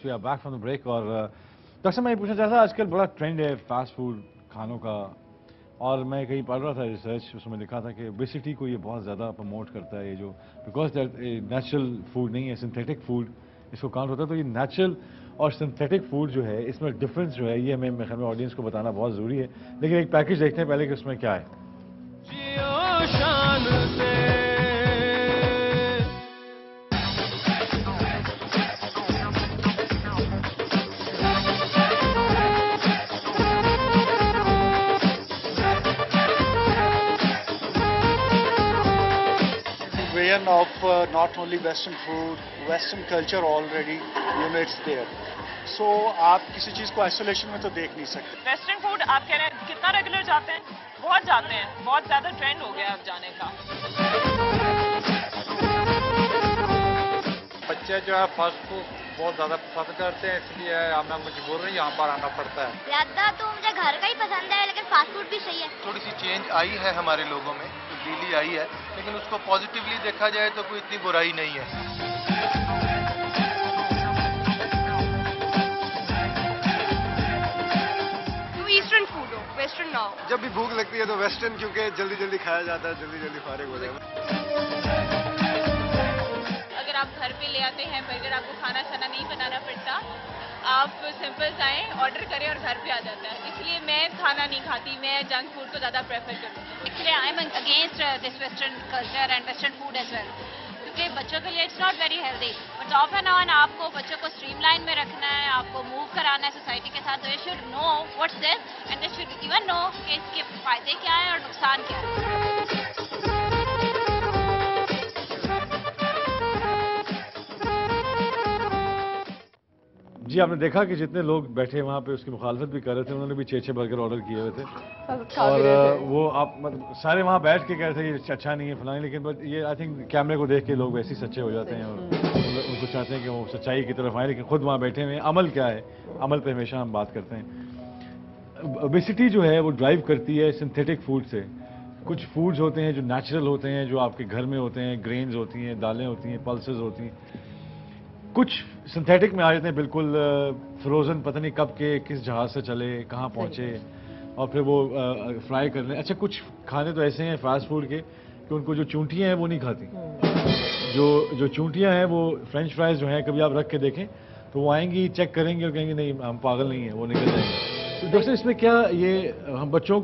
We are back from the break. और doctor साहब, मैं पूछना चाहता था, आजकल बड़ा ट्रेंड है फास्ट फूड खानों का, और मैं कहीं पढ़ रहा था रिसर्च, उसमें लिखा था कि ओबेसिटी को ये बहुत ज़्यादा प्रमोट करता है, ये जो बिकॉज नेचुरल फूड नहीं है, सिंथेटिक फूड इसको काउंट होता है। तो ये नेचुरल और सिंथेटिक फूड जो है, इसमें डिफरेंस जो है, ये हमें मेरे ख्याल में ऑडियंस को बताना बहुत ज़रूरी है। लेकिन एक पैकेज देखते हैं पहले कि उसमें क्या है। Vision of not only Western food, Western culture already units there. So आप किसी चीज को आइसोलेशन में तो देख नहीं सकते। वेस्टर्न फूड आप कह रहे हैं कितना रेगुलर जाते हैं? बहुत जाते हैं, बहुत ज्यादा ट्रेंड हो गया अब जाने का। बच्चे जो है फास्ट फूड बहुत ज्यादा पसंद करते हैं, इसलिए हमें मजबूर यहाँ पर आना पड़ता है। ज्यादा तो मुझे घर का ही पसंद है, लेकिन फास्ट फूड भी सही है। थोड़ी सी चेंज आई है हमारे लोगों में, तब्दीली आई है, लेकिन उसको पॉजिटिवली देखा जाए तो कोई इतनी बुराई नहीं है। ईस्टर्न फूड हो, वेस्टर्न ना हो। जब भी भूख लगती है तो वेस्टर्न, क्योंकि जल्दी जल्दी खाया जाता है, जल्दी जल्दी फारिग हो जाए। अगर आप घर पे ले आते हैं बर्गर, आपको खाना शाना नहीं बनाना पड़ता, आप सिंपल जाएं, ऑर्डर करें और घर पे आ जाता है। इसलिए मैं खाना नहीं खाती, मैं जंक फूड को ज़्यादा प्रेफर करती हूँ। Actually I am against this western culture and western food as well, क्योंकि बच्चों के लिए it's not very healthy. But off and on आपको बच्चों को स्ट्रीमलाइन में रखना है, आपको मूव कराना है सोसाइटी के साथ, तो they should know what's this and they should even know कि इसके फायदे क्या हैं और नुकसान क्या है। जी, आपने देखा कि जितने लोग बैठे वहाँ पे उसकी मुखालफत भी कर रहे थे, उन्होंने भी 6-6 बर्गर ऑर्डर किए हुए थे। और वो आप मतलब सारे वहाँ बैठ के कह रहे थे ये अच्छा नहीं है फलानी, लेकिन बट ये आई थिंक कैमरे को देख के लोग वैसे ही सच्चे हो जाते हैं और उनको चाहते हैं कि वो सच्चाई की तरफ आए, लेकिन खुद वहाँ बैठे हुए हैं। अमल क्या है, अमल पे हमेशा हम बात करते हैं। ओबेसिटी जो है वो ड्राइव करती है सिंथेटिक फूड से। कुछ फूड्स होते हैं जो नेचुरल होते हैं, जो आपके घर में होते हैं, ग्रेन्स होती हैं, दालें होती हैं, पल्सेस होती हैं। कुछ सिंथेटिक में आ जाते हैं, बिल्कुल फ्रोज़न, पता नहीं कब के किस जहाज से चले, कहाँ पहुँचे, और फिर वो फ्राई कर लें। अच्छा, कुछ खाने तो ऐसे हैं फास्ट फूड के कि उनको जो चूंटियाँ हैं वो नहीं खाती। जो चूंटियाँ हैं वो फ्रेंच फ्राइज जो हैं, कभी आप रख के देखें तो वो आएंगी, चेक करेंगे और कहेंगे नहीं हम पागल नहीं है, वो निकल जाएंगे। तो डॉक्टर, इसमें क्या ये हम बच्चों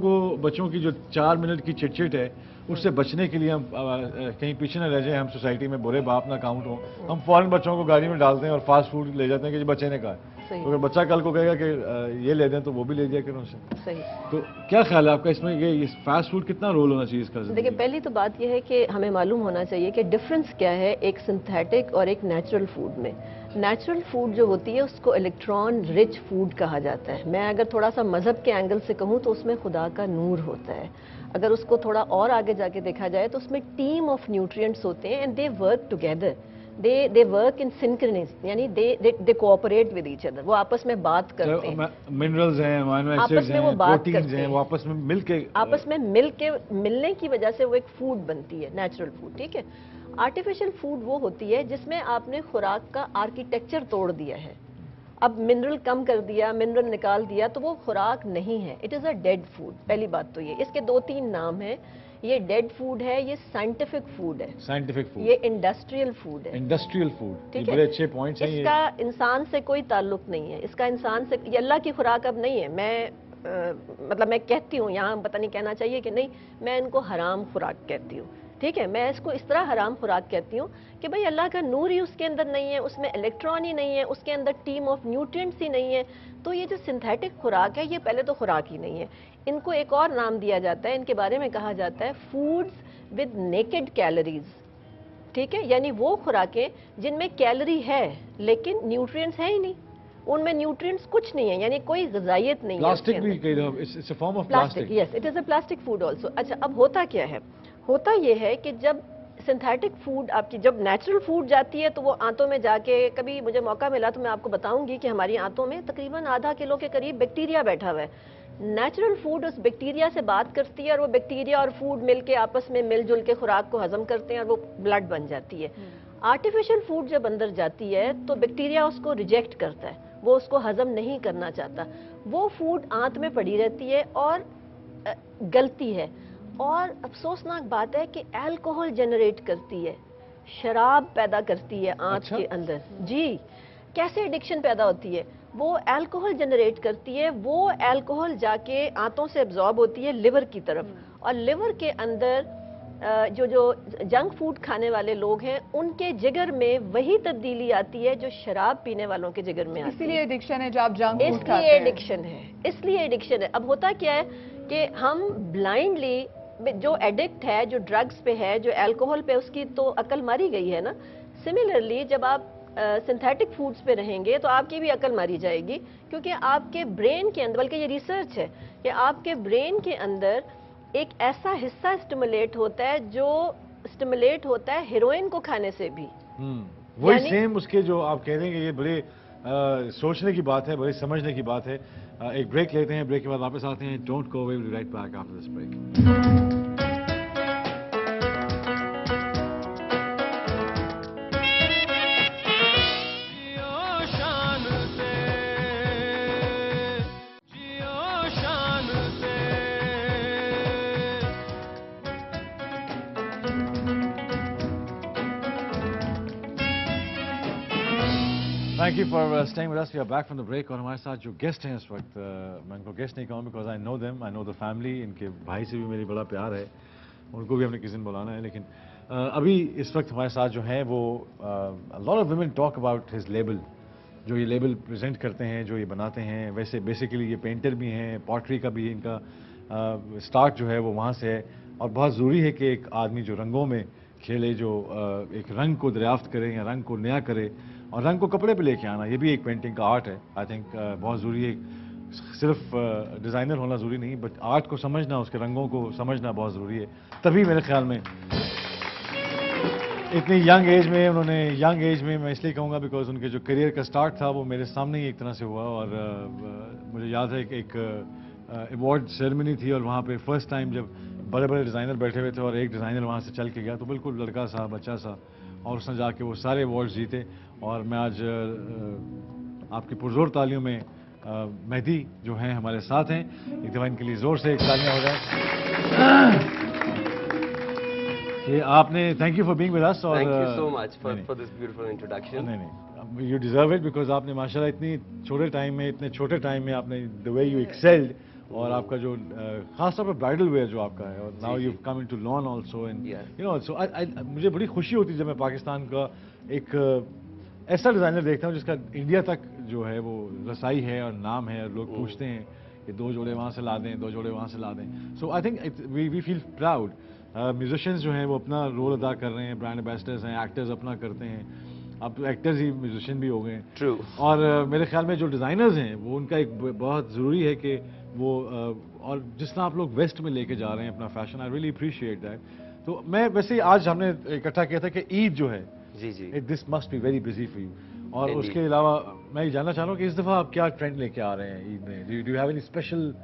की जो 4 मिनट की चिटचिट है, उससे बचने के लिए हम कहीं पीछे न रह जाए, हम सोसाइटी में बुरे बाप ना काउंट हो, हम फौरन बच्चों को गाड़ी में डालते हैं और फास्ट फूड ले जाते हैं कि बच्चे ने कहा। तो अगर बच्चा कल को कहेगा कि ये ले दें तो वो भी ले दिया करें उससे। सही। तो क्या ख्याल है आपका इसमें, ये फास्ट फूड कितना रोल होना चाहिए इसका? देखिए, पहली तो बात यह है कि हमें मालूम होना चाहिए कि डिफरेंस क्या है एक सिंथेटिक और एक नेचुरल फूड में। नेचुरल फूड जो होती है उसको इलेक्ट्रॉन रिच फूड कहा जाता है। मैं अगर थोड़ा सा मजहब के एंगल से कहूँ तो उसमें खुदा का नूर होता है। अगर उसको थोड़ा और आगे जाके देखा जाए तो उसमें टीम ऑफ न्यूट्रिएंट्स होते हैं and they work together, they work in synchronies, यानी they cooperate with each other. वो आपस में बात करते हैं, मिनरल्स हैं, अमीनो एसिड्स हैं, प्रोटीन्स हैं, वो आपस में मिलने की वजह से वो एक फूड बनती है, नेचुरल फूड। ठीक है। आर्टिफिशियल फूड वो होती है जिसमें आपने खुराक का आर्किटेक्चर तोड़ दिया है। अब मिनरल कम कर दिया, मिनरल निकाल दिया, तो वो खुराक नहीं है, it is a dead food. पहली बात तो ये, इसके 2-3 नाम हैं। ये डेड फूड है, ये साइंटिफिक फूड है, साइंटिफिक फूड, ये इंडस्ट्रियल फूड है। इंडस्ट्रियल फूड, ठीक है, बड़े अच्छे पॉइंट्स हैं। इसका इंसान से कोई ताल्लुक नहीं है, इसका इंसान से, ये अल्लाह की खुराक अब नहीं है। मतलब मैं कहती हूँ, यहाँ पता नहीं कहना चाहिए कि नहीं, मैं इनको हराम खुराक कहती हूँ। ठीक है, मैं इसको इस तरह हराम खुराक कहती हूँ कि भाई अल्लाह का नूर ही उसके अंदर नहीं है, उसमें इलेक्ट्रॉन ही नहीं है, उसके अंदर टीम ऑफ न्यूट्रिएंट्स ही नहीं है। तो ये जो सिंथेटिक खुराक है, ये पहले तो खुराक ही नहीं है। इनको एक और नाम दिया जाता है, इनके बारे में कहा जाता है फूड्स विद नेकेड कैलोरीज। ठीक है, यानी वो खुराकें जिनमें कैलोरी है लेकिन न्यूट्रिएंट्स है ही नहीं, उनमें न्यूट्रिएंट्स कुछ नहीं है, यानी कोई ग़िज़ाइयत नहीं है। प्लास्टिक भी, it's a form of plastic. Yes, it is a plastic food also. अच्छा, अब होता क्या है, होता ये है कि जब सिंथेटिक फूड आपकी, जब नेचुरल फूड जाती है तो वो आंतों में जाके, कभी मुझे मौका मिला तो मैं आपको बताऊंगी कि हमारी आंतों में तकरीबन आधा किलो के करीब बैक्टीरिया बैठा हुआ है। नेचुरल फूड उस बैक्टीरिया से बात करती है और वो बैक्टीरिया और फूड मिलके आपस में मिलजुल के खुराक को हजम करते हैं और वो ब्लड बन जाती है। आर्टिफिशियल फूड जब अंदर जाती है तो बैक्टीरिया उसको रिजेक्ट करता है, वो उसको हजम नहीं करना चाहता, वो फूड आंत में पड़ी रहती है और गलती है। और अफसोसनाक बात है कि अल्कोहल जनरेट करती है, शराब पैदा करती है आंत के अंदर। जी, कैसे एडिक्शन पैदा होती है? वो अल्कोहल जनरेट करती है, वो अल्कोहल जाके आंतों से एब्जॉर्ब होती है लिवर की तरफ, और लिवर के अंदर जो जंक फूड खाने वाले लोग हैं उनके जिगर में वही तब्दीली आती है जो शराब पीने वालों के जिगर में आती है। इसीलिए एडिक्शन है, जब आप जंक फूड खाते हैं इसलिए एडिक्शन है, इसलिए एडिक्शन है। अब होता क्या है कि हम ब्लाइंडली जो एडिक्ट है, जो ड्रग्स पे है, जो अल्कोहल पे, उसकी तो अकल मारी गई है ना। सिमिलरली जब आप सिंथेटिक फूड्स पे रहेंगे तो आपकी भी अकल मारी जाएगी, क्योंकि आपके ब्रेन के अंदर, बल्कि ये रिसर्च है कि आपके ब्रेन के अंदर एक ऐसा हिस्सा स्टिमुलेट होता है जो स्टिमुलेट होता है हेरोइन को खाने से भी। वही सेम उसके जो आप कह रहे हैं कि ये बड़े सोचने की बात है, बड़े समझने की बात है। एक ब्रेक लेते हैं, ब्रेक के बाद वापस आते हैं। Don't go away, will be right back after this break. Thank you for staying with us. We are back from the break. और हमारे साथ जो गेस्ट हैं इस वक्त, मैं उनको गेस्ट नहीं कहूँ because I know them, I know the family. इनके भाई से भी मेरी बड़ा प्यार है, उनको भी हमने किसी दिन बुलाना है। लेकिन अभी इस वक्त हमारे साथ जो हैं वो lot of women talk about his label, जो ये लेबल प्रेजेंट करते हैं, जो ये बनाते हैं। वैसे बेसिकली ये पेंटर भी हैं, पॉटरी का भी इनका स्टार्ट जो है वो वहाँ से है। और बहुत ज़रूरी है कि एक आदमी जो रंगों में खेले, जो एक रंग को दरियाफ्त करे या रंग को नया करे और रंग को कपड़े पे लेके आना, ये भी एक पेंटिंग का आर्ट है। आई थिंक बहुत ज़रूरी है, सिर्फ डिज़ाइनर होना ज़रूरी नहीं, बट आर्ट को समझना, उसके रंगों को समझना बहुत ज़रूरी है। तभी मेरे ख्याल में इतनी यंग एज में उन्होंने, यंग एज में मैं इसलिए कहूँगा बिकॉज उनके जो करियर का स्टार्ट था वो मेरे सामने ही एक तरह से हुआ। और मुझे याद है कि एक अवार्ड सेरेमनी थी और वहाँ पे फर्स्ट टाइम जब बड़े बड़े डिज़ाइनर बैठे हुए थे और एक डिज़ाइनर वहाँ से चल के गया, तो बिल्कुल लड़का सा, बच्चा सा, और उसने जाके वो सारे अवार्ड्स जीते। और मैं आज आपकी पुरजोर तालियों में मेहदी जो हैं हमारे साथ हैं, एक दफ़ा इनके लिए ज़ोर से एक तालियां हो जाए कि आपने, thank you for being with us. और thank you so much for this beautiful introduction. नहीं, यू डिजर्व इट बिकॉज आपने माशाल्लाह इतनी छोटे टाइम में, इतने छोटे टाइम में आपने द वे यू एक्सेल्ड, और आपका जो खास तौर पर ब्राइडल वेयर जो आपका है, और now you come into lawn also, and you know, so मुझे बड़ी खुशी होती है जब मैं पाकिस्तान का एक ऐसा डिज़ाइनर देखता हूँ जिसका इंडिया तक जो है वो रसाई है और नाम है, और लोग पूछते हैं कि 2 जोड़े वहाँ से ला दें, 2 जोड़े वहाँ से ला दें। So I think we feel proud. Musicians जो हैं वो अपना रोल अदा कर रहे हैं, ब्रांड एम्बेसडर्स हैं, एक्टर्स अपना करते हैं, अब तो एक्टर्स ही म्यूजिशियन भी हो गए हैं। ट्रू। और मेरे ख्याल में जो डिज़ाइनर्स हैं वो, उनका एक बहुत ज़रूरी है कि वो और जिस तरह आप लोग वेस्ट में लेके जा रहे हैं अपना fashion, I really appreciate that. तो मैं वैसे ही आज हमने इकट्ठा किया था कि ईद जो है, जी जी, this must be very busy for you. और उसके अलावा मैं ये जानना चाह रहा हूँ कि इस दफ़ा आप क्या ट्रेंड लेके आ रहे हैं ईद में? Do you have any special?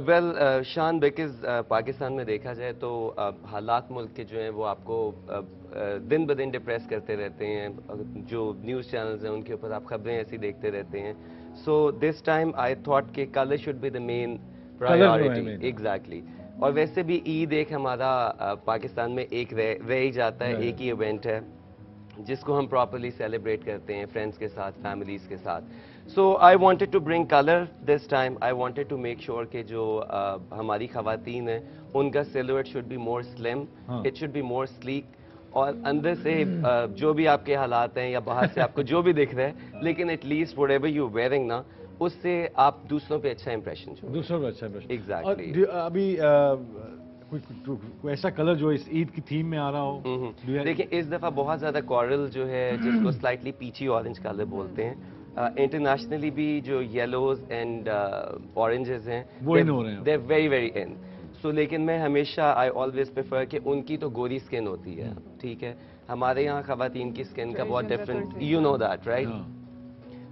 Well शान, बिकॉज पाकिस्तान में देखा जाए तो हालात मुल्क के जो हैं वो आपको दिन ब दिन डिप्रेस करते रहते हैं। जो न्यूज़ चैनल्स हैं उनके ऊपर आप खबरें ऐसी देखते रहते हैं। So this time I thought कि colour should be the main priority. Exactly. और वैसे भी ईद एक हमारा पाकिस्तान में एक रह ही जाता है, एक ही इवेंट है जिसको हम प्रॉपरली सेलिब्रेट करते हैं फ्रेंड्स के साथ, फैमिलीज़ के साथ। So I wanted to bring colour this time. I wanted to make sure कि जो हमारी ख़वातीन हैं उनका silhouette should be more slim, it should be more sleek, और अंदर से जो भी आपके हालात हैं या बाहर से आपको जो भी दिख रहा है, लेकिन at least what ever you wearing ना, उससे आप दूसरों पे अच्छा इंप्रेशन छोड़ें। दूसरों पे अच्छा इंप्रेशन। एग्जैक्टली। अभी कोई ऐसा कलर जो इस ईद की थीम में आ रहा हो? देखिए इस दफ़ा बहुत ज़्यादा कॉरल जो है, जिसको स्लाइटली पीची ऑरेंज कलर बोलते हैं, इंटरनेशनली भी जो येलोज एंड ऑरेंजेस हैं वो इन हो रहे हैं, दे वेरी वेरी इन। सो लेकिन मैं हमेशा, आई ऑलवेज प्रेफर कि उनकी तो गोरी स्किन होती है, ठीक है, हमारे यहाँ ख़वातीन की स्किन का बहुत different, you know that right.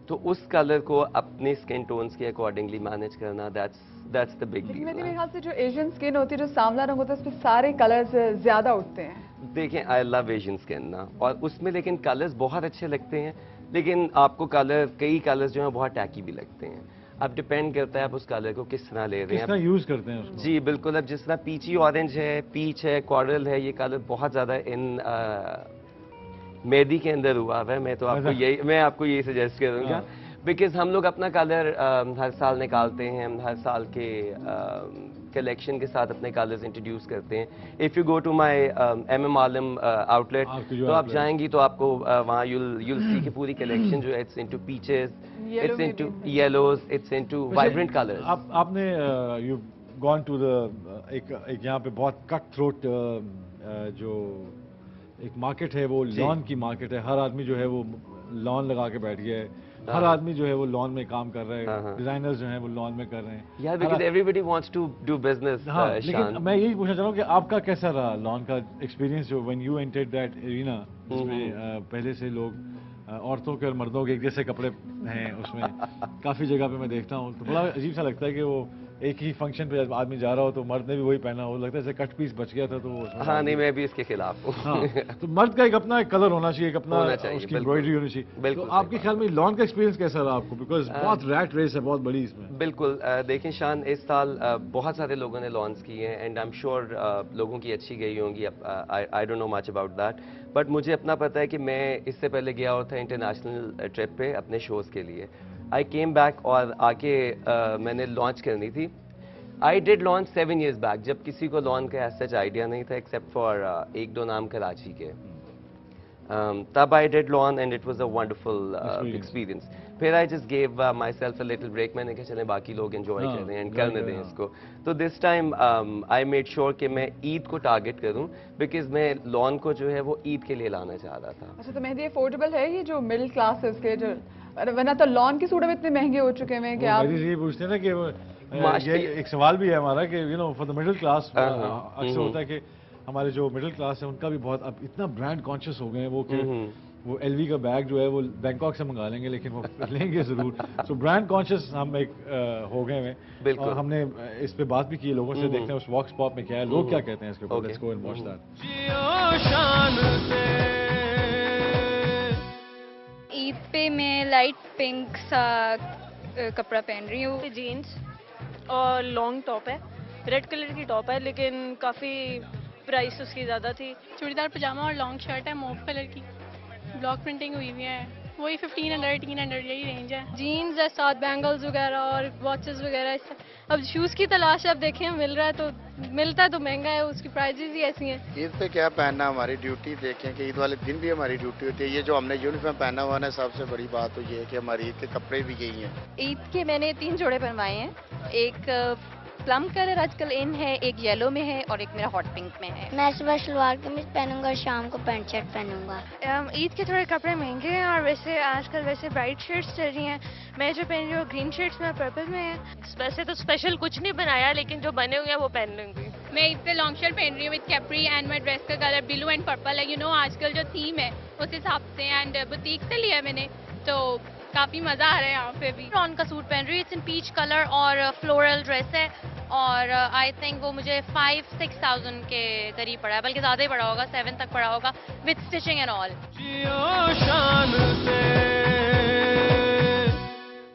तो उस कलर को अपने स्किन टोन्स के अकॉर्डिंगली मैनेज करना, दैट्स द बिग डील। मेरे ख्याल से जो एशियन स्किन होती है, जो सांवला रंग होता है, उस पर सारे कलर्स ज्यादा उठते हैं। देखें, आई लव एशियन स्किन ना, और उसमें लेकिन कलर्स बहुत अच्छे लगते हैं, लेकिन आपको कई कलर्स जो हैं बहुत टैकी भी लगते हैं। अब डिपेंड करता है आप उस कलर को किस तरह ले रहे हैं, किस तरह यूज करते हैं उसको। जी बिल्कुल। अब जिस तरह पीची ऑरेंज है, पीच है, कॉरल है, ये कलर बहुत ज़्यादा इन मेहंदी के अंदर हुआ है। मैं आपको यही सजेस्ट करूँगा, बिकॉज हम लोग अपना कलर हर साल निकालते हैं, हर साल के कलेक्शन के साथ अपने कलर्स इंट्रोड्यूस करते हैं। If you go to my MM Alam outlet, तो आप जाएंगी तो आपको वहाँ you'll see कि पूरी कलेक्शन जो है it's into peaches, it's into yellows, it's into vibrant colours. आपने यू गॉन टू द एक यहाँ पे बहुत कट थ्रोट जो एक मार्केट है, वो लॉन की मार्केट है। हर आदमी जो है वो लॉन लगा के बैठ गया है, हर आदमी जो है वो लॉन में काम कर रहा है, डिजाइनर्स जो हैं वो लॉन में कर रहे हैं। यार, because everybody wants to do business. लेकिन मैं यही पूछना चाह रहा हूँ कि आपका कैसा रहा लॉन का एक्सपीरियंस, जो when you entered that arena, जिसमें पहले से लोग औरतों के और मर्दों के एक जैसे कपड़े हैं, उसमें काफी जगह पे मैं देखता हूँ, तो बड़ा अजीब सा लगता है कि वो एक ही फंक्शन पे आदमी जा रहा हो तो मर्द ने भी वही पहना हो, लगता है जैसे कट पीस बच गया था। तो हाँ, नहीं, मैं भी इसके खिलाफ हूँ। हाँ, तो मर्द का एक अपना एक कलर होना चाहिए, एक अपना उसकी एम्ब्रॉयडरी होनी चाहिए। तो आपके ख्याल में लॉन का एक्सपीरियंस कैसा रहा आपको, बिकॉज बहुत रैट रेस है बहुत बड़ी इसमें। बिल्कुल। देखें शान, इस साल बहुत सारे लोगों ने लॉन्च किए हैं, एंड आई एम श्योर लोगों की अच्छी गई होंगी। I don't know much about that, but मुझे अपना पता है कि मैं इससे पहले गया हुआ था इंटरनेशनल ट्रिप पे अपने शोज़ के लिए। आई केम बैक और आके मैंने लॉन्च करनी थी। I did launch 7 years back, जब किसी को लॉन का सच आइडिया नहीं था एक्सेप्ट फॉर 1-2 नाम कराची के। तब I did lawn and it was a wonderful experience. फिर I just gave myself a little break. मैंने कहा चले बाकी लोग एंजॉय कर रहे हैं एंड करने दें इसको। तो this time I made sure कि मैं ईद को टारगेट करूं, बिकॉज मैं लॉन को जो है वो ईद के लिए लाना चाह रहा था। अच्छा, तो मेहंदी अफोर्डेबल है ये जो मिडिल क्लास है उसके, जो वरना तो लॉन के सूट अब इतने महंगे हो चुके हैं कि आप ये पूछते हैं ना कि ये एक सवाल भी है हमारा कि you know for the middle class अक्सर होता है कि हमारे जो मिडिल क्लास है उनका भी बहुत अब इतना ब्रांड कॉन्शियस हो गए हैं वो कि वो LV का बैग जो है वो बैंकॉक से मंगा लेंगे, लेकिन वो लेंगे जरूर। सो ब्रांड कॉन्शियस हम एक हो गए हैं, और हमने इस पे बात भी की लोगों से। देखते हैं उस वॉक्स पॉप में क्या है, लोग क्या कहते हैं इसके ऊपर। Let's go and watch that. Eid पे मैं लाइट पिंक सा कपड़ा पहन रही हूँ। जीन्स और लॉन्ग टॉप है, रेड कलर की टॉप है, लेकिन काफ़ी प्राइस उसकी ज़्यादा थी। चूड़ीदार पजामा और लॉन्ग शर्ट है मॉव कलर की, ब्लॉक प्रिंटिंग हुई हुई है, वही 1500-1800 यही रेंज है। जीन्स है, साथ बैंगल्स वगैरह और वॉचेस वगैरह। अब शूज़ की तलाश है, अब देखें मिल रहा है तो मिलता है तो महंगा है, उसकी प्राइजेज ही ऐसी हैं। ईद पे क्या पहनना हमारी ड्यूटी, देखें कि ईद वाले दिन भी हमारी ड्यूटी होती है। ये जो हमने यूनिफॉर्म पहना हुआ है, सबसे बड़ी बात तो ये है कि हमारी ईद के कपड़े भी यही हैं। ईद के मैंने 3 जोड़े बनवाए हैं, एक प्लम कलर आजकल इन है, एक येलो में है और एक मेरा हॉट पिंक में है। मैं सुबह सलवार कमीज पहनूंगा और शाम को पैंट शर्ट पहनूंगा। ईद के थोड़े कपड़े महंगे हैं और वैसे आजकल वैसे ब्राइट शेड्स चल रही हैं। मैं जो पहन रही हूँ ग्रीन शेड्स में पर्पल में है। वैसे तो स्पेशल कुछ नहीं बनाया, लेकिन जो बने हुए हैं वो पहन लूंगी। मैं ईद पे लॉन्ग शर्ट पहन रही हूँ with Capri and my dress का कलर ब्लू एंड पर्पल है। यू नो आजकल जो थीम है उस हिसाब से, एंड बुटीक से लिया मैंने, तो काफ़ी मज़ा आ रहा है यहाँ पे भी। लॉन का सूट पहन रही हूँ, इट्स इन पीच कलर और फ्लोरल ड्रेस है, और आई थिंक वो मुझे 5-6,000 के करीब पड़ा है, बल्कि ज़्यादा ही पड़ा होगा, 7 तक पड़ा होगा विद स्टिचिंग एंड ऑल।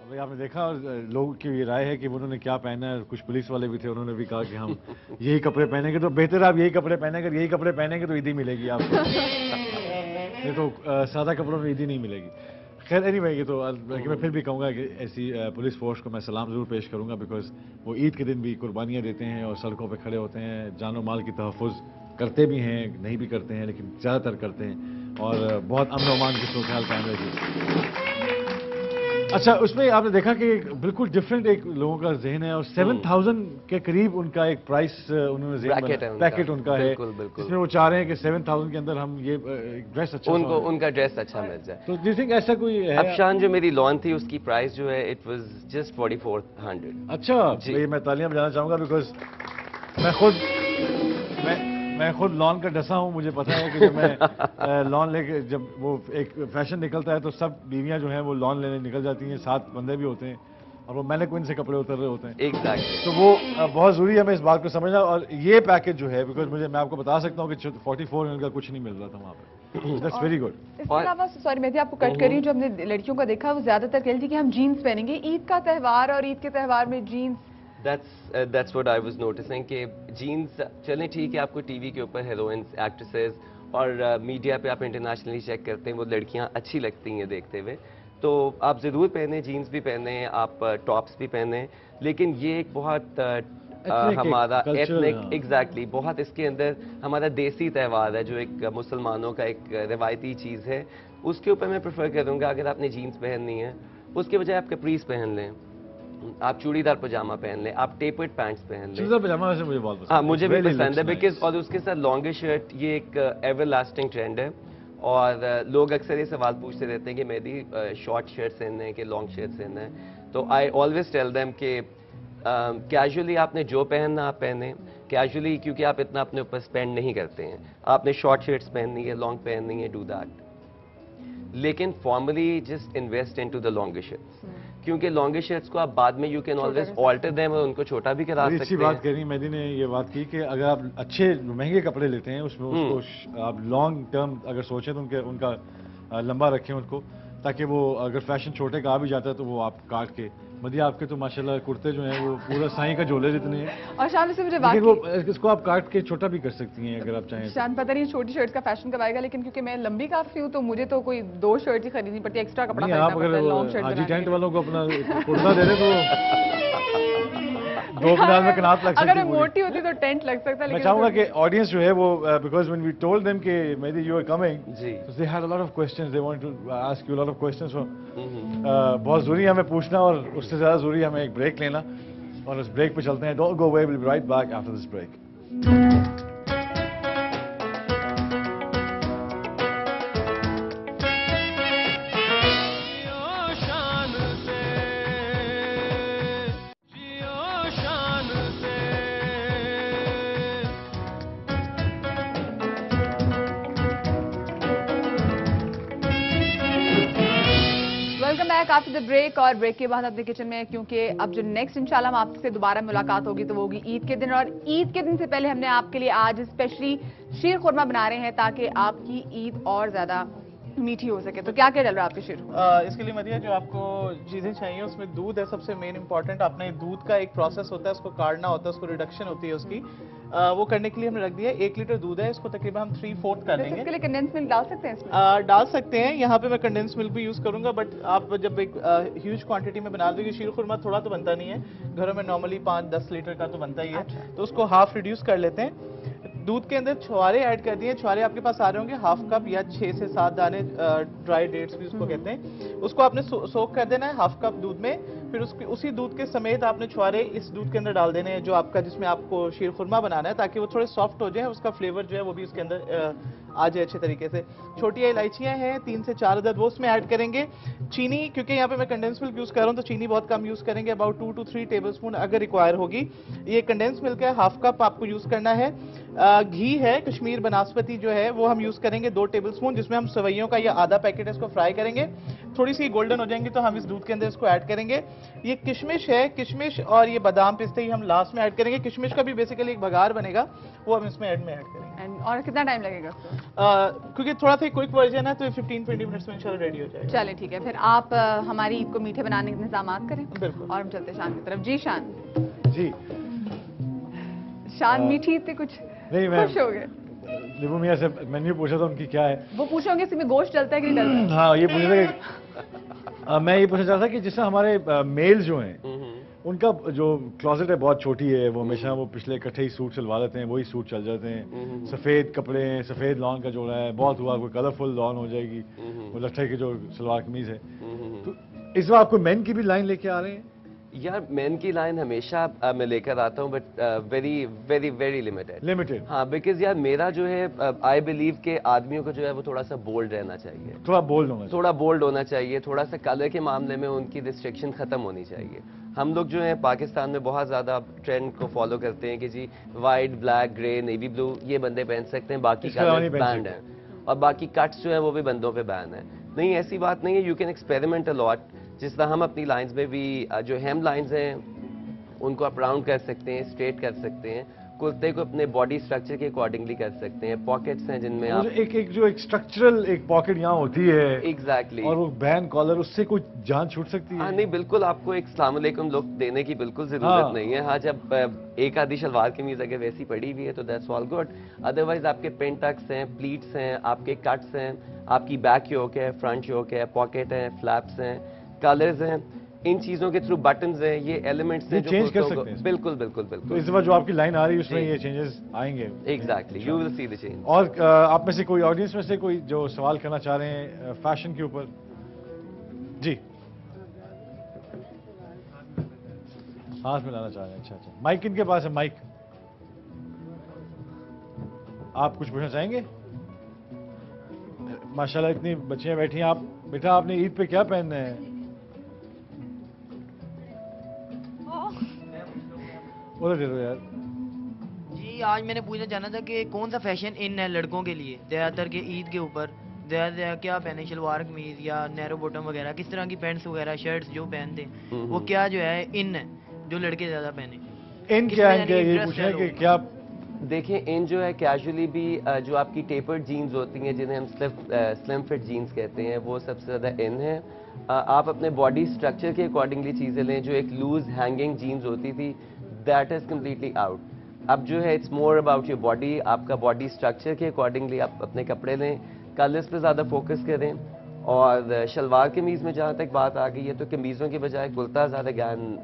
अभी आपने देखा लोगों की राय है कि उन्होंने क्या पहना है। कुछ पुलिस वाले भी थे, उन्होंने भी कहा कि हम यही कपड़े पहनेंगे तो बेहतर, आप यही कपड़े पहनेंगे, यही कपड़े पहनेंगे तो ईदी मिलेगी आपको, नहीं तो सादा कपड़ों में ईदी नहीं मिलेगी। खैर एनीवे, ये तो मैं फिर भी कहूँगा कि ऐसी पुलिस फोर्स को मैं सलाम ज़रूर पेश करूँगा, बिकॉज वो ईद के दिन भी कुर्बानियाँ देते हैं और सड़कों पे खड़े होते हैं, जानो माल की तहफ़्फ़ुज़ करते भी हैं, नहीं भी करते हैं, लेकिन ज़्यादातर करते हैं, और बहुत अमन अमान की सूरत हाल कायम रहती है। अच्छा, उसमें आपने देखा कि बिल्कुल डिफरेंट एक लोगों का जहन है, और 7,000 के करीब उनका एक प्राइस उन्होंने पैकेट उनका है, इसमें वो चाह रहे हैं कि 7,000 के अंदर हम ये ड्रेस अच्छा उनका ड्रेस अच्छा मिल जाए। तो डू यू थिंक ऐसा कोई है? अब शान, जो मेरी लॉन थी उसकी प्राइस जो है इट वाज जस्ट 4400। अच्छा, ये मैं तालियां बजाना चाहूंगा, बिकॉज میں خود لان کا ڈسا ہوں, مجھے پتا ہے کہ جب میں لان لے کے, جب وہ ایک فیشن نکلتا ہے تو سب بیویاں جو ہیں وہ لان لینے نکل جاتی ہیں, 7 بندے بھی ہوتے ہیں اور وہ مینیکوئن سے کپڑے اتر رہے ہوتے ہیں. تو وہ بہت ضروری ہے ہمیں اس بات کو سمجھنا. اور یہ پیکج جو ہے, بیکاز میں آپ کو بتا سکتا ہوں کہ 44 یونٹ کا کچھ نہیں مل رہا تھا وہاں پہ. That's very good. اس کے علاوہ سوری میں آپ کو کٹ کر رہی ہوں, جو ہم نے لڑکیوں کا دیکھا وہ زیادہ تر کہتی کہ ہم جینس پہنیں گے. عید کا تہوار اور عید کے تہوار میں jeans, That's what I was noticing کہ جینس چلیں ٹھیک ہے, آپ کو ٹی وی کے اوپر ہیروئنس, ایکٹریسز اور میڈیا پہ آپ انٹرنیشنلی چیک کرتے ہیں, وہ لڑکیاں اچھی لگتی ہیں دیکھتے ہوئے, تو آپ ضرور پہنیں, جینس بھی پہنیں, آپ ٹاپس بھی پہنیں, لیکن یہ ایک بہت ہمارا ایتھنک, ایگزیکٹلی بہت اس کے اندر ہمارا دیسی تہوار ہے جو ایک مسلمانوں کا ایک روایتی چیز ہے. اس کے اوپر میں پریفر کروں گا اگر آپ نے جینس پہننی ہے, اس کے بجائے آپ کپریز پہن لیں, آپ چوڑی دار پجامہ پہن لیں, آپ ٹیپرڈ پینٹس پہن لیں. چوڑی دار پجامہ ویسے مجھے بہت پسند ہے. ہاں مجھے بھی پسند ہے بیکاز, اور اس کے ساتھ لانگر شرٹ, یہ ایک ایور لاسٹنگ ٹرینڈ ہے. اور لوگ اکثر یہ سوال پوچھتے رہتے ہیں کہ میری شارٹ شرٹس پہننا ہے کہ لانگ شرٹس پہننا ہے, تو آئی آلویز ٹیل دیم کہ کیجولی آپ نے جو پہننا آپ پہنیں کیجولی, کیونکہ آپ اتنا اپنے اوپر اسپینڈ نہیں کرتے ہیں. آپ نے شارٹ شرٹس پہننی ہے, لانگ پہننی ہے, ڈو دیٹ. لیکن formally just invest into the longer shirts, کیونکہ لانگر شرٹس کو آپ بعد میں you can always alter them اور ان کو چھوٹا بھی کرا سکتے ہیں. اچھی بات کہہ رہی ہیں مہدی نے, یہ بات کی کہ اگر آپ اچھے مہنگے کپڑے لیتے ہیں اس میں اس کو آپ لانگ ٹرم اگر سوچیں تو ان کا لمبا رکھیں ان کو, تاکہ وہ اگر فیشن چھوٹے کا آ بھی جاتا ہے تو وہ آپ کاٹ کے. مدی آپ کے تو ماشاءاللہ کرتے جو ہیں وہ پورا سائیں کا جھولے جتنے ہیں, اور شان سے مجھے لیکن وہ اس کو آپ کاٹ کے چھوٹا بھی کر سکتی ہیں اگر آپ چاہیں. شان پتہ نہیں چھوٹی شرٹ کا فیشن کب آئے گا, لیکن کیونکہ میں لمبی کافی ہوں تو مجھے تو کوئی 2 شرٹ ہی خریدنی پڑتی ہے, ایکسٹرا کپڑا خریدنا پڑتا ہے لانگ شرٹ. حاجی ٹینٹ والوں کو اپنا کرتا دے دے تو 2 کنال میں کنات لگ سکتی. اگر موٹی ہوتی تو ٹینٹ لگ سکتا. میں چاہوں گا کہ آڈینس جو ہے وہ, because when we told them کہ مہدی you are coming, they had a lot of questions, they wanted to ask you a lot of questions. بہت ضروری ہے ہمیں پوچھنا, اور اس سے زیادہ ضروری ہے ہمیں ایک بریک لینا, اور اس بریک پہ چلتے ہیں. Don't go away, we'll be right back after this break. After the break, اور بریک کے بعد اپنے کچن میں, کیونکہ اب جو نیکسٹ انشاءاللہ ہم آپ سے دوبارہ ملاقات ہوگی تو وہ ہوگی عید کے دن. اور عید کے دن سے پہلے ہم نے آپ کے لیے آج اسپیشلی شیر خورما بنا رہے ہیں تاکہ آپ کی عید اور زیادہ میٹھی ہو سکے. تو کیا کیا ڈل رہا ہے آپ کے شیر؟ اس کے لیے مدیہ جو آپ کو چیزیں چاہیے اس میں دودھ ہے سب سے مین امپورٹنٹ. اپنے دودھ کا ایک پروسیس ہوتا ہے, اس کو کاٹنا ہوتا ہے, اس کو ریڈکشن ہوتی ہے اس کی, وہ کرنے کے لیے ہم نے رکھ دیا 1 لیٹر دودھ ہے, اس کو تقریباً ہم 3/4 کر لیں گے. اس کے لیے کنڈینس ملک ڈال سکتے ہیں اس میں؟ ڈال سکتے ہیں, یہاں پہ میں کنڈینس ملک بھی یوز کروں گا, بٹ آپ جب ایک ہیوج کوانٹٹی میں بنا دیں گے, شیر خورما تھوڑا تو بنتا نہیں ہے, گھروں میں نارملی 5-10 لیٹر کا تو بنتا ہی ہے, تو اس کو ہاف ریڈیوس کر لیتے ہیں. دودھ کے اندر چھوارے ایڈ کر دیے. چھوارے آپ کے پاس آ رہے ہوں گے 1/2 کپ یا 6 سے 7 دانے ڈرائی ڈیٹس بھی اس کو کہتے ہیں. اس کو آپ نے سوک کر دینا ہے 1/2 کپ دودھ میں. پھر اسی دودھ کے سمیت آپ نے چھوارے اس دودھ کے اندر ڈال دینے ہیں جو آپ کا, جس میں آپ کو شیر خورما بنانا ہے, تاکہ وہ تھوڑے سافٹ ہو جائیں, اس کا فلیور جو ہے وہ بھی اس کے اندر آ جائے اچھے طریقے سے. چھوٹی الائچیاں ہیں 3 سے 4 عدد, وہ اس میں ایڈ کریں گے. چینی, کیونکہ یہاں پہ میں کنڈینس ملک یوز کر رہا ہوں تو چینی بہت کم یوز کریں گے, اباؤٹ 2 to 3 ٹیبل اسپون اگر ریکوائر ہوگی. یہ کنڈینس ملک ہے 1/2 کپ آپ کو یوز کرنا ہے. گھی ہے کشمیر بناسپتی جو ہے وہ ہم یوز کریں گے 2 ٹیبل اسپون, جس میں ہم سوئیوں کا یا آدھا پیکٹ ہے اس کو فرائی کریں گے. تھوڑی سی گولڈن ہو جائیں گے تو ہم اس دودھ کے اندر اس کو ایڈ کریں گے. یہ کشمش ہے, کشمش اور یہ بادام پستے ہی ہم لاسٹ میں ایڈ کریں گے. کشمش کا بھی بیسیکلی ایک بھگار بنے گا, وہ ہم اس میں ایڈ کریں گے. اور کتنا ٹائم لگے گا؟ کیونکہ تھوڑا سا کوئک ورژن ہے تو 15-20 منٹس میں انشاءاللہ ریڈی ہو جائے گا. چلے ٹھیک ہے, پھر آپ ہماری عید کو میٹھے بنانے کے انتظامات کریں. بالکل, اور ہم چلتے شان کی طرف. جی شان. جی شان میٹھی عید پہ کچھ خوش ہو گئے؟ لیبو میاں سے مینیو پوچھا تھا ان کی کیا ہے, وہ پوچھو گے اس میں گوشت ڈلتا ہے کہ نہیں ڈلتا؟ ہاں یہ پوچھا تھا, میں یہ پوچھنا چاہتا تھا کہ جس طرح ہمارے میل جو ہیں ان کا جو کلازٹ ہے بہت چھوٹی ہے, وہ ہمیشہ وہ پچھلے اکٹھے ہی سوٹ سلوا لیتے ہیں, وہی سوٹ چل جاتے ہیں. سفید کپڑے ہیں, سفید لان کا جوڑا ہے, بہت ہوا کوئی کلرفل لان ہو جائے گی, وہ لٹھے کی جو سلوار قمیض ہے. تو اس بار آپ کو مین کی بھی لائن لے کے آ رہے ہیں؟ یار مین کی لائن ہمیشہ میں لے کر آتا ہوں, but very very very limited. ہاں بیکاز یار میرا جو ہے آئی بلیو کہ آدمیوں کو جو ہے وہ تھوڑا سا بولڈ رہنا چاہیے, تھوڑا بولڈ ہونا چاہیے, تھوڑا سا کلر کے معاملے میں ان کی ریسٹرکشن ختم ہونی چاہیے. ہم لوگ جو ہیں پاکستان میں بہت زیادہ ٹرینڈ کو فالو کرتے ہیں کہ جی وائٹ بلیک گرے نیوی بلو یہ بندے پہن سکتے ہیں, باقی کلر بینڈ ہیں, اور باقی کٹس جو ہیں وہ بھی بندوں پہ بین ہیں. نہیں ایسی بات نہیں ہے, یو کین ایکسپیریمنٹ اے لاٹ. جس طرح ہم اپنی لائنز میں بھی جو ہیم لائنز ہیں ان کو اپ راؤنڈ کر سکتے ہیں, اسٹریٹ کر سکتے ہیں, کرتے کو اپنے باڈی سٹرکچر کے اکارڈنگلی کر سکتے ہیں. پاکٹس ہیں جن میں آپ ایک جو اسٹرکچرل ایک پاکٹ یہاں ہوتی ہے ایگزیکٹلی, اور وہ بین کالر, اس سے کوئی جان چھوٹ سکتی ہے؟ ہاں نہیں بالکل, آپ کو ایک السلام علیکم لک دینے کی بالکل ضرورت نہیں ہے. ہاں جب ایک آدھی شلوار قمیض اگر ویسی پڑی ہوئی ہے تو دیٹس آل گڈ. ادروائز آپ کے پن ٹکس ہیں, پلیٹس ہیں, آپ کے کٹس ہیں, آپ کی بیک یوک ہے, فرنٹ یوک ہے, پاکٹ ہیں, فلیپس ہیں, کلرز ہیں, ان چیزوں کے تھرو بٹنز ہیں, یہ ایلیمنٹس ہیں جو چینج کر سکتے ہیں. بالکل بالکل بالکل. تو اس دفعہ جو آپ کی لائن آ رہی ہے اس میں یہ چینجز آئیں گے. Exactly, you will see the change. اور آپ میں سے کوئی آڈینس میں سے کوئی جو سوال کرنا چاہ رہے ہیں فیشن کے اوپر؟ جی ہاتھ ملانا چاہ رہے ہیں. اچھا اچھا, مائک کن کے پاس ہے؟ مائک آپ کچھ پوچھنا چاہیں گے؟ ماشاءاللہ اتنی بچیاں بیٹھی ہیں. آپ بیٹا آپ نے عید پہ کیا پہننا ہے؟ دے دو یار. جی آج میں نے پوچھنا چاہنا تھا کہ کون سا فیشن ان ہے لڑکوں کے لیے زیادہ تر کے عید کے اوپر کیا پہنے, شلوار قمیض یا نیرو بوٹم وغیرہ, کس طرح کی پینٹس وغیرہ شرٹس جو پہنتے ہیں وہ کیا جو ہے ان ہے جو لڑکے زیادہ پہنے؟ ان کیا ہے یہ پوچھیں کہ کیا دیکھیں ان جو ہے کیجولی بھی جو آپ کی ٹیپرڈ جینز ہوتی ہیں جنہیں ہم سلم فٹ جینز کہتے ہیں وہ سب سے زیادہ ان ہے. آپ اپنے باڈی سٹرکچر کے اکارڈنگلی چیزیں لیں. جو ایک لوز ہینگنگ جینز ہوتی تھی دیٹ از کمپلیٹلی آؤٹ. اب جو ہے it's more about your body, آپ کا باڈی سٹرکچر کے اکارڈنگلی آپ اپنے کپڑے لیں, کلرس پہ زیادہ فوکس کریں. اور شلوار قمیض میں جہاں تک بات آ گئی ہے تو قمیضوں کے بجائے کرتا زیادہ گہن,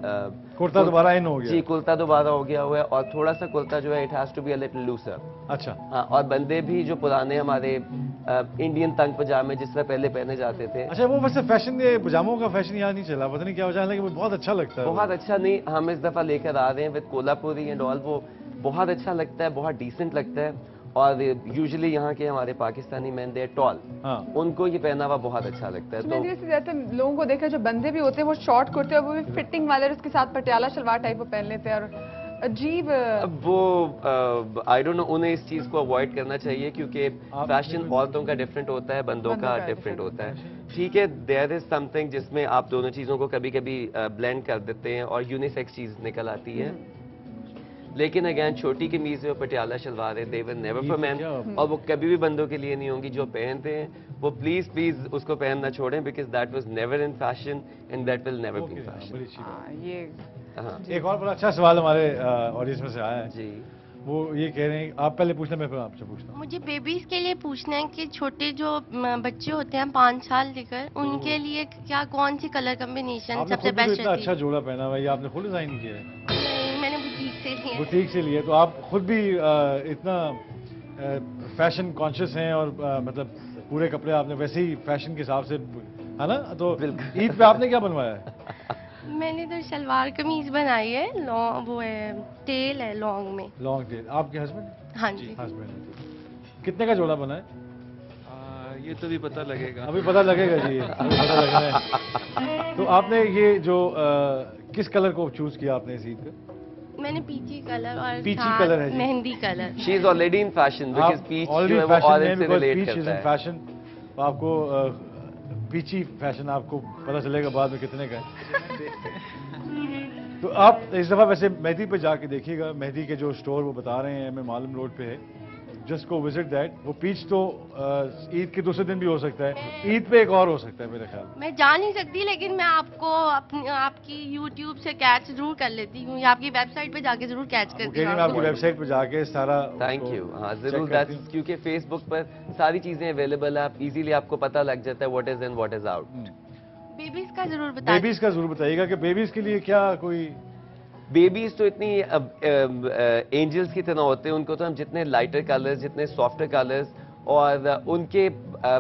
کرتا دوبارہ ان ہو گیا. جی کرتا دوبارہ ہو گیا ہوا ہے, اور تھوڑا سا کرتا جو ہے it has to be a little looser. اچھا ہاں, اور بندے بھی جو پرانے ہمارے انڈین تنگ پجامے جس طرح پہلے پہنے جاتے تھے. اچھا وہ ویسے فیشن پجاموں کا فیشن یہاں نہیں چلا, پتہ نہیں کیا وجہ ہے, لیکن بہت اچھا لگتا ہے. بہت اچھا نہیں, ہم اس دفعہ لے کر آ رہے ہیں وتھ کولہا پوری اینڈ آل. وہ بہت اچھا لگتا ہے, بہت ڈیسنٹ لگتا ہے. اور یوزلی یہاں کے ہمارے پاکستانی مین دے ٹال, ان کو یہ پہنا ہوا بہت اچھا لگتا ہے. تو میں نے زیادہ لوگوں کو دیکھا جو بندے بھی ہوتے ہیں وہ شارٹ کرتے ہیں, وہ بھی فٹنگ والے, اس کے ساتھ پٹیالہ شلوار ٹائپ وہ پہن لیتے ہیں اور عجیب. وہ آئی ڈونٹ نو, انہیں اس چیز کو اوائڈ کرنا چاہیے کیونکہ فیشن عورتوں کا ڈفرینٹ ہوتا ہے, بندوں کا ڈفرینٹ ہوتا ہے. ٹھیک ہے, دیر از سم تھنگ جس میں آپ دونوں چیزوں کو کبھی کبھی بلینڈ کر دیتے ہیں اور یونیسیکس چیز نکل آتی ہے. لیکن اگین چھوٹی قمیض میں پٹیالہ شلوار ہے, دے ول نیور فار مین, اور وہ کبھی بھی بندوں کے لیے نہیں ہوں گی. جو پہنتے ہیں وہ پلیز اس کو پہننا چھوڑیں, because that was never in fashion and that will never be fashion. ایک اور بڑا اچھا سوال ہمارے آڈینس میں سے آیا ہے. جی وہ یہ کہہ رہے ہیں, آپ پہلے پوچھنا, میں پھر آپ سے پوچھتا ہوں. مجھے بیبیز کے لیے پوچھنا ہے کہ چھوٹے جو بچے ہوتے ہیں 5 سال لے کر, ان کے لیے کیا کون سی کلر کمبینیشن سب سے بیسٹ رہتی ہے؟ اتنا اچھا جوڑا پہنا ہوا ہے, یہ آپ نے خود ڈیزائن کیا ہے؟ میں نے بوٹیک سے لیے. تو آپ خود بھی اتنا فیشن کانشیس ہیں اور مطلب پورے کپڑے آپ نے ویسے ہی فیشن کے حساب سے, ہے نا؟ تو عید پہ آپ نے کیا بنوایا ہے؟ میں نے تو شلوار قمیض بنائی ہے, وہ ہے ٹیل ہے لانگ میں. Long tell. آپ کے ہسبینڈ؟ ہاں جی ہسبینڈ. کتنے کا جوڑا بنا ہے یہ تو بھی پتہ لگے گا. ابھی پتہ لگے گا جی, ابھی پتہ لگنا ہے. تو آپ نے یہ جو کس کلر کو چوز کیا آپ نے اس عید پہ؟ میں نے پیچی کلر اور پیچی کلر ہے, mehndi colour. She is already in fashion because peach جو ہے وہ اورنج سے ریلیٹ کرتا ہے. فیشن آپ کو پیچی فیشن آپ کو پتہ چلے گا بعد میں کتنے کا ہے. تو آپ اس دفعہ ویسے مہدی پہ جا کے دیکھیے گا, مہدی کے جو اسٹور وہ بتا رہے ہیں, میں معلوم روڈ پہ ہے, جسٹ کو وزٹ دیٹ. وہ پیچ تو عید کے دوسرے دن بھی ہو سکتا ہے, عید پہ ایک اور ہو سکتا ہے میرے خیال. میں جا نہیں سکتی لیکن میں آپ کو آپ کی یوٹیوب سے کیچ ضرور کر لیتی ہوں, یا آپ کی ویب سائٹ پہ جا کے ضرور کیچ کرتی ہوں. آپ کی ویب سائٹ پہ جا کے سارا. Thank you. ہاں ضرور, کیونکہ فیس بک پر ساری چیزیں اویلیبل ہیں, آپ ایزیلی آپ کو پتہ لگ جاتا ہے what is in what is out. Babies کا ضرور بتائیے. بیبیز کا ضرور بتائیے گا کہ بیبیز کے لیے کیا کوئی. بیبیز تو اتنی اینجلز کی طرح ہوتے ہیں, ان کو تو ہم جتنے لائٹر کلرز, جتنے سافٹر کلرز, اور ان کے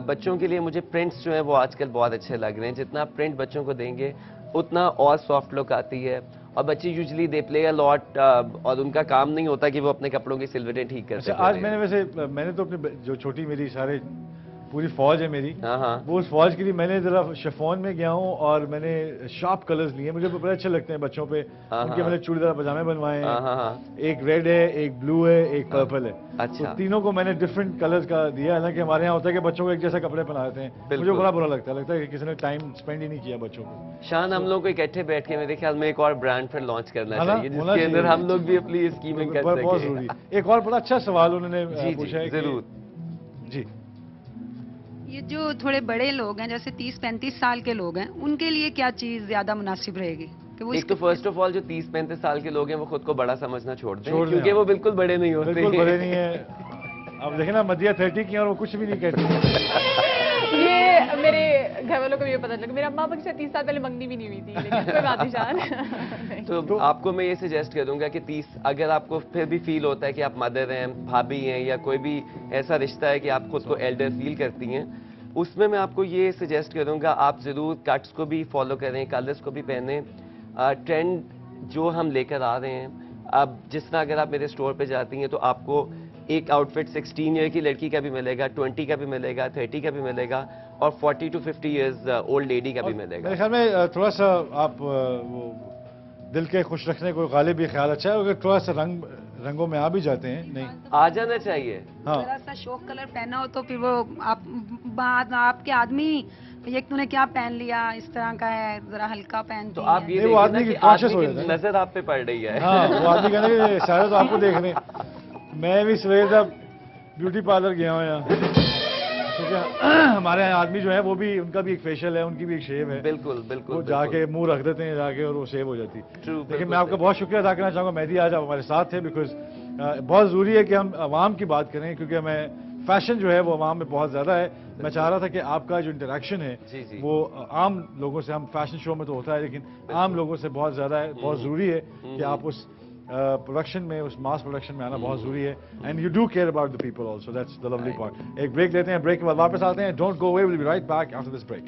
بچوں کے لیے مجھے پرنٹس جو ہیں وہ آج کل بہت اچھے لگ رہے ہیں. جتنا پرنٹ بچوں کو دیں گے اتنا اور سافٹ لک آتی ہے. اور بچے یوزلی دے پلے اے لاٹ, اور ان کا کام نہیں ہوتا کہ وہ اپنے کپڑوں کی سلوٹیں ٹھیک کرتے ہیں. آج میں نے ویسے میں نے تو اپنے جو چھوٹی میری سارے पूरी फौज है मेरी, वो उस फौज के लिए मैंने जरा शिफॉन में गया हूँ और मैंने शार्प कलर्स लिए, मुझे बड़े अच्छे लगते हैं बच्चों पे, उनके मैंने चूड़ीदार पजामे बनवाए हैं, एक रेड है, एक ब्लू है, एक पर्पल है। अच्छा। तो तीनों को मैंने डिफरेंट कलर्स का दिया, हालांकि हमारे यहाँ होता है कि बच्चों को एक जैसा कपड़े पहनाते हैं, मुझे बड़ा बुरा लगता है कि किसी ने टाइम स्पेंड ही नहीं किया बच्चों को। शान, हम लोग को इकट्ठे बैठ के मेरे ख्याल में एक और ब्रांड फिर लॉन्च करना चाहिए, जिसके अंदर हम लोग भी अपनी स्कीमिंग कर सकें। बहुत जरूरी। एक और बड़ा अच्छा सवाल उन्होंने पूछा है। जरूर जी। ये जो थोड़े बड़े लोग हैं, जैसे 30-35 साल के लोग हैं, उनके लिए क्या चीज ज्यादा मुनासिब रहेगी? कि वो एक तो फर्स्ट ऑफ ऑल जो 30-35 साल के लोग हैं वो खुद को बड़ा समझना छोड़ दें, क्योंकि वो बिल्कुल बड़े नहीं होते। बिल्कुल बड़े नहीं है। अब देखें ना, मदिया 30 की और वो कुछ भी नहीं कहती। ये मेरे घर वालों को भी पता चला, मेरे अम्मा से 30 साल पहले मंगनी भी नहीं हुई थी, लेकिन कोई बात नहीं शान। तो आपको मैं ये सजेस्ट करूंगा कि 30, अगर आपको फिर भी फील होता है कि आप मदर हैं, भाभी हैं, या कोई भी ऐसा रिश्ता है कि आप खुद को एल्डर फील करती हैं, उसमें मैं आपको ये सजेस्ट करूंगा आप ज़रूर कट्स को भी फॉलो करें, कलर्स को भी पहनें। ट्रेंड जो हम लेकर आ रहे हैं, अब जिस तरह अगर आप मेरे स्टोर पे जाती हैं तो आपको एक आउटफिट 16 ईयर की लड़की का भी मिलेगा, 20 का भी मिलेगा, 30 का भी मिलेगा, और 40 to 50 ईयर्स ओल्ड लेडी का भी मिलेगा। मेरे ख्याल में थोड़ा सा आप वो दिल के खुश रखने को गालिब भी ख्याल अच्छा है, अगर थोड़ा सा रंगों में आ भी जाते हैं, नहीं आ जाना चाहिए। हाँ, जरा सा शौक कलर पहना हो तो फिर वो आपके आदमी ये तूने क्या पहन लिया, इस तरह का है, जरा हल्का पहन तो आप ये वो आदमी की कॉन्शियस हो जाता है, नजर आप पे पड़ रही है। हाँ, वो आदमी कहने के सारे तो आपको देख रहे हैं। मैं भी सवेर तक ब्यूटी पार्लर गया हूँ यहाँ, क्योंकि हमारे यहाँ आदमी जो है वो भी, उनका भी एक फेशियल है, उनकी भी एक शेव है। बिल्कुल बिल्कुल। वो जाके मुंह रख देते हैं जाके और वो शेव हो जाती है। लेकिन मैं आपका बहुत शुक्रिया अदा करना चाहूँगा, मेहदी आज आप हमारे साथ थे, बिकॉज बहुत ज़रूरी है कि हम आवाम की बात करें, क्योंकि हमें फैशन जो है वो आवाम में बहुत ज़्यादा है। मैं चाह रहा था कि आपका जो इंटरेक्शन है वो आम लोगों से, हम फैशन शो में तो होता है लेकिन आम लोगों से बहुत ज़्यादा है, बहुत ज़रूरी है कि आप उस प्रोडक्शन में, उस मास प्रोडक्शन में आना बहुत ज़रूरी है। And you do care about the people also, that's the lovely part. एक ब्रेक लेते हैं, ब्रेक के बाद वापस आते हैं। Don't go away, will be right back after this break.